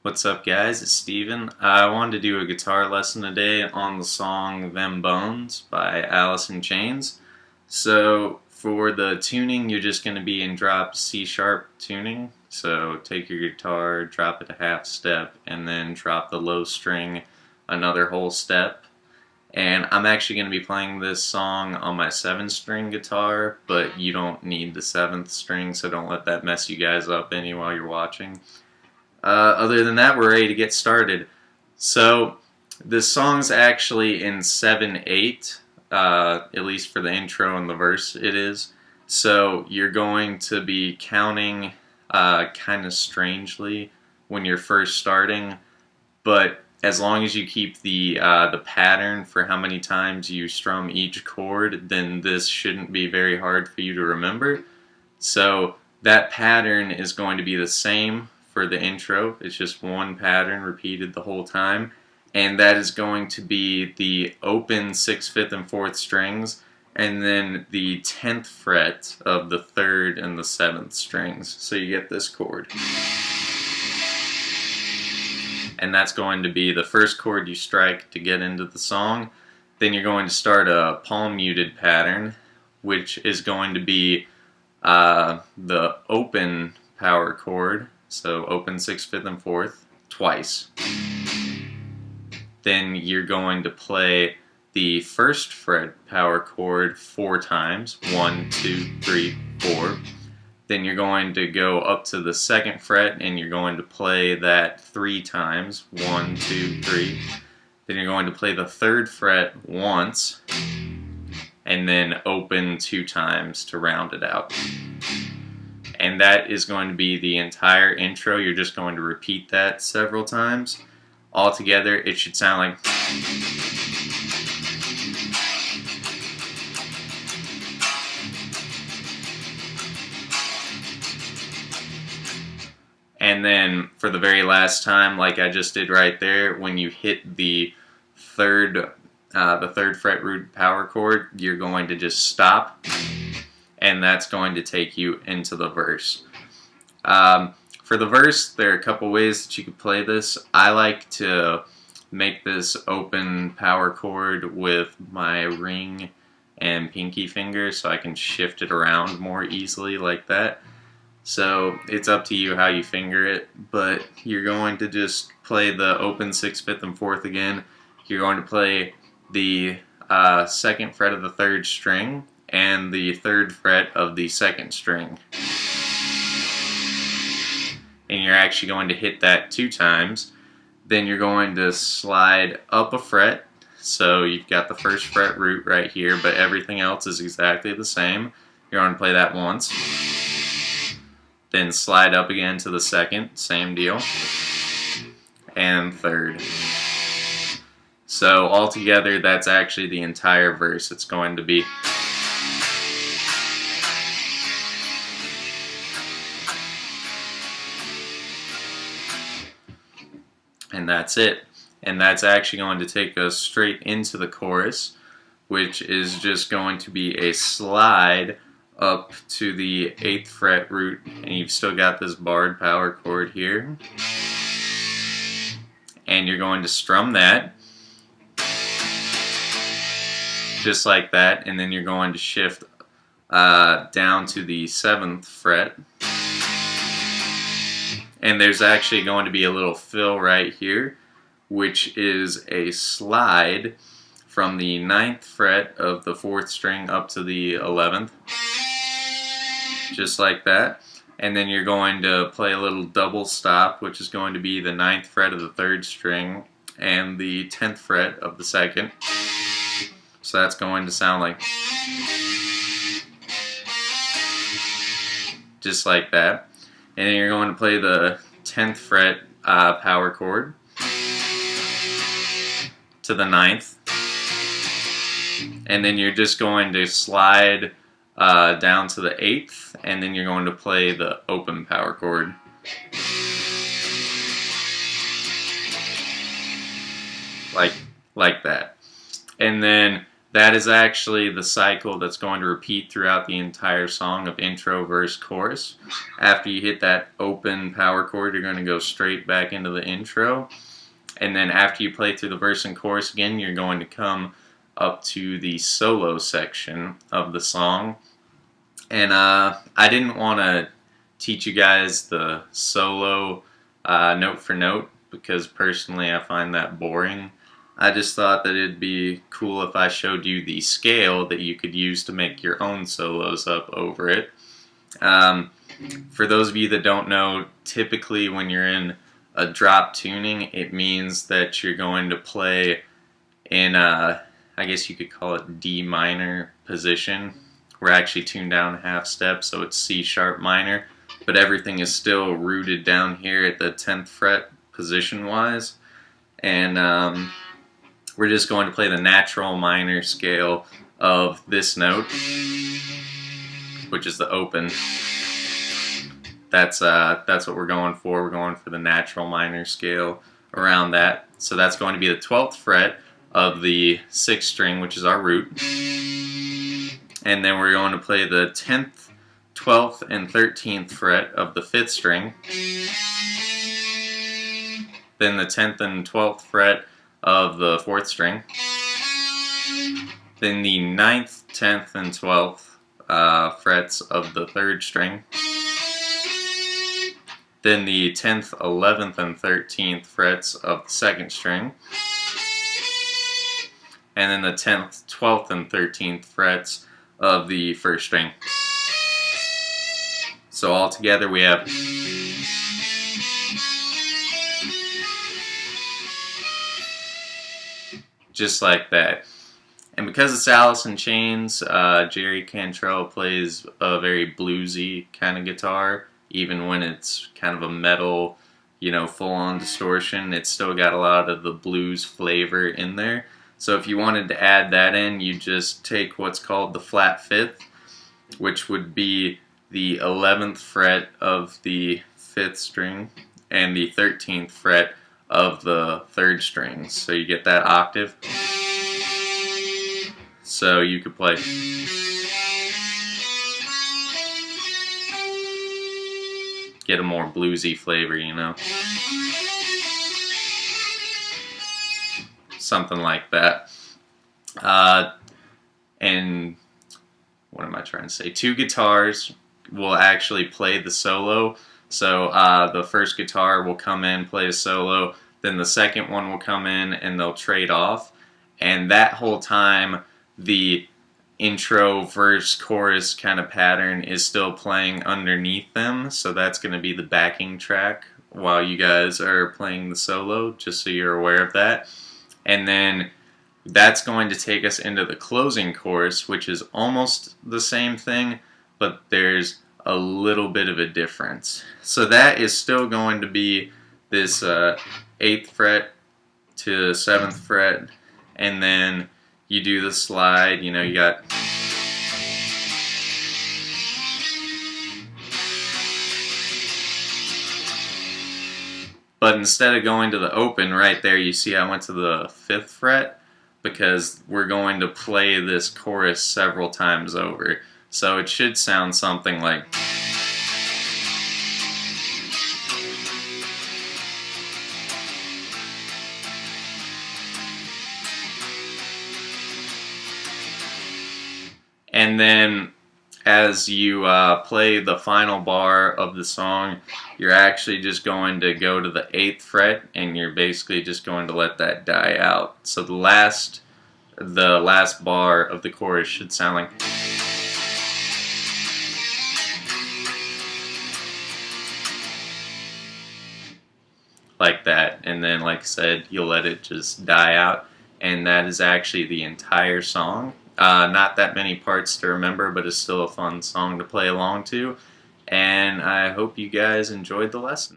What's up, guys? It's Steven. I wanted to do a guitar lesson today on the song Them Bones by Alice in Chains. So, for the tuning, you're just going to be in drop C sharp tuning. So, take your guitar, drop it a half step, and then drop the low string another whole step. And I'm actually going to be playing this song on my 7-string guitar, but you don't need the 7th string, so don't let that mess you guys up any while you're watching. Other than that, we're ready to get started. So, this song's actually in 7/8, at least for the intro and the verse it is. So, you're going to be counting kind of strangely when you're first starting, but as long as you keep the pattern for how many times you strum each chord, then this shouldn't be very hard for you to remember. So, that pattern is going to be the same for the intro. It's just one pattern repeated the whole time, and that is going to be the open 6th, 5th, and 4th strings, and then the 10th fret of the 3rd and the 7th strings. So you get this chord. And that's going to be the first chord you strike to get into the song. Then you're going to start a palm muted pattern, which is going to be the open power chord. So open 6th, 5th, and 4th twice. Then you're going to play the 1st fret power chord 4 times. 1, 2, 3, 4. Then you're going to go up to the 2nd fret and you're going to play that 3 times. 1, 2, 3. Then you're going to play the 3rd fret once and then open 2 times to round it out. And that is going to be the entire intro. You're just going to repeat that several times. Altogether, it should sound like... And then for the very last time, like I just did right there, when you hit the third fret root power chord, you're going to just stop, and that's going to take you into the verse. For the verse, there are a couple ways that you could play this. I like to make this open power chord with my ring and pinky finger so I can shift it around more easily like that. So it's up to you how you finger it, but you're going to just play the open 6th, 5th, and 4th again. You're going to play the 2nd fret of the 3rd string and the 3rd fret of the 2nd string. And you're actually going to hit that 2 times. Then you're going to slide up a fret. So you've got the 1st fret root right here, but everything else is exactly the same. You're going to play that once. Then slide up again to the 2nd, same deal. And 3rd. So altogether, that's actually the entire verse. It's going to be... And that's it. And that's actually going to take us straight into the chorus, which is just going to be a slide up to the 8th fret root, and you've still got this barred power chord here. And you're going to strum that, just like that, and then you're going to shift down to the 7th fret. And there's actually going to be a little fill right here, which is a slide from the 9th fret of the 4th string up to the 11th. Just like that. And then you're going to play a little double stop, which is going to be the 9th fret of the 3rd string and the 10th fret of the 2nd. So that's going to sound like... just like that. And then you're going to play the 10th fret power chord to the 9th. And then you're just going to slide down to the 8th, and then you're going to play the open power chord. Like that. And then That is actually the cycle that's going to repeat throughout the entire song of intro, verse, chorus. After you hit that open power chord, you're going to go straight back into the intro. And then after you play through the verse and chorus again, you're going to come up to the solo section of the song. And I didn't want to teach you guys the solo note for note because personally I find that boring. I just thought that it'd be cool if I showed you the scale that you could use to make your own solos up over it. For those of you that don't know, typically when you're in a drop tuning, it means that you're going to play in, I guess you could call it D minor position. We're actually tuned down a half step, so it's C sharp minor, but everything is still rooted down here at the 10th fret position-wise. And we're just going to play the natural minor scale of this note, which is the open. That's what we're going for. We're going for the natural minor scale around that. So that's going to be the 12th fret of the 6th string, which is our root. And then we're going to play the 10th, 12th, and 13th fret of the 5th string. Then the 10th and 12th fret of the 4th string. Then the 9th, 10th, and 12th frets of the 3rd string. Then the 10th, 11th, and 13th frets of the 2nd string. And then the 10th, 12th, and 13th frets of the 1st string. So all together we have just like that. And because it's Alice in Chains, Jerry Cantrell plays a very bluesy kind of guitar. Even when it's kind of a metal, full-on distortion, it's still got a lot of the blues flavor in there. So if you wanted to add that in, you just take what's called the flat 5th, which would be the 11th fret of the 5th string and the 13th fret of the 3rd string. So you get that octave. So you could play get a more bluesy flavor, something like that. And what am I trying to say? 2 guitars will actually play the solo. So the first guitar will come in, play a solo, then the second one will come in and they'll trade off. And that whole time, the intro, verse, chorus kind of pattern is still playing underneath them. So that's going to be the backing track while you guys are playing the solo, just so you're aware of that. And then that's going to take us into the closing chorus, which is almost the same thing, but there's a little bit of a difference. So that is still going to be this 8th fret to 7th fret, and then you do the slide, you got but instead of going to the open right there, you see I went to the 5th fret because we're going to play this chorus several times over. So it should sound something like and then as you play the final bar of the song, you're actually just going to go to the 8th fret and you're basically just going to let that die out. So the last bar of the chorus should sound like that. And then, like I said, you'll let it just die out. And that is actually the entire song. Not that many parts to remember, but it's still a fun song to play along to. And I hope you guys enjoyed the lesson.